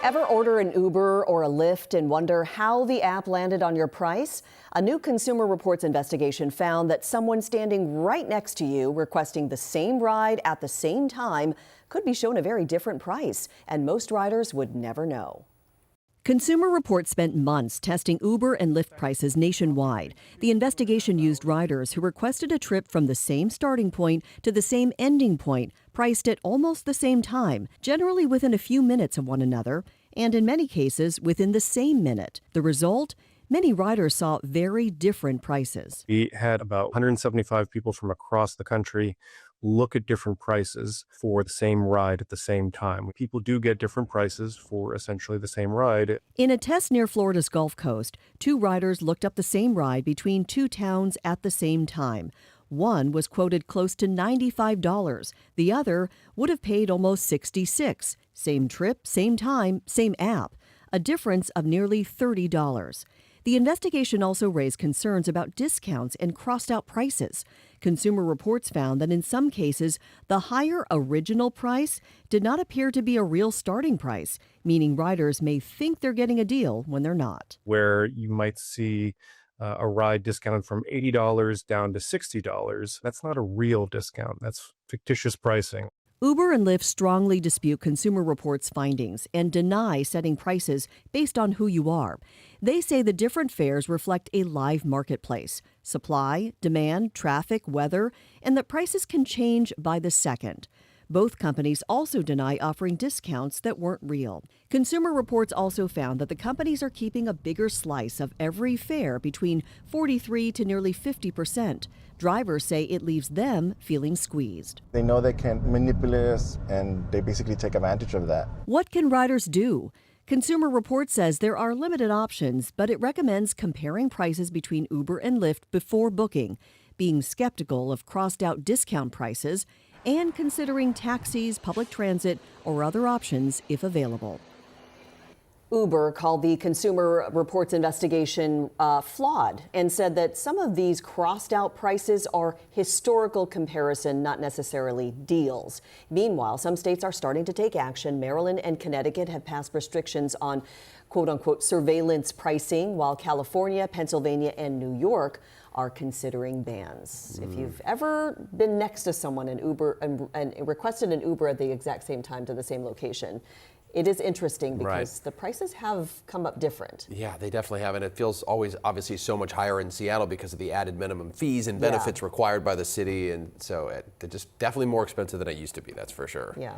Ever order an Uber or a Lyft and wonder how the app landed on your price? A new Consumer Reports investigation found that someone standing right next to you requesting the same ride at the same time could be shown a very different price, and most riders would never know. Consumer Reports spent months testing Uber and Lyft prices nationwide. The investigation used riders who requested a trip from the same starting point to the same ending point, priced at almost the same time, generally within a few minutes of one another, and in many cases within the same minute. The result? Many riders saw very different prices. We had about 175 people from across the country look at different prices for the same ride at the same time. People do get different prices for essentially the same ride. In a test near Florida's Gulf Coast, two riders looked up the same ride between two towns at the same time. One was quoted close to $95. The other would have paid almost $66. Same trip, same time, same app. A difference of nearly $30. The investigation also raised concerns about discounts and crossed-out prices. Consumer Reports found that in some cases, the higher original price did not appear to be a real starting price, meaning riders may think they're getting a deal when they're not. Where you might see a ride discounted from $80 down to $60, that's not a real discount. That's fictitious pricing. Uber and Lyft strongly dispute Consumer Reports' findings and deny setting prices based on who you are. They say the different fares reflect a live marketplace, supply, demand, traffic, weather, and that prices can change by the second. Both companies also deny offering discounts that weren't real. Consumer Reports also found that the companies are keeping a bigger slice of every fare, between 43 to nearly 50%. Drivers say it leaves them feeling squeezed. They know they can manipulate us, and they basically take advantage of that. What can riders do? Consumer Reports says there are limited options, but it recommends comparing prices between Uber and Lyft before booking, being skeptical of crossed-out discount prices, and considering taxis, public transit, or other options if available. Uber called the Consumer Reports investigation flawed and said that some of these crossed-out prices are historical comparison, not necessarily deals. Meanwhile, some states are starting to take action. Maryland and Connecticut have passed restrictions on quote-unquote surveillance pricing, while California, Pennsylvania, and New York are considering bans. If you've ever been next to someone in Uber and requested an Uber at the exact same time to the same location, it is interesting because the prices have come up different. Yeah, they definitely have, and it feels always obviously so much higher in Seattle because of the added minimum fees and benefits required by the city, and so they're just definitely more expensive than it used to be, that's for sure. Yeah.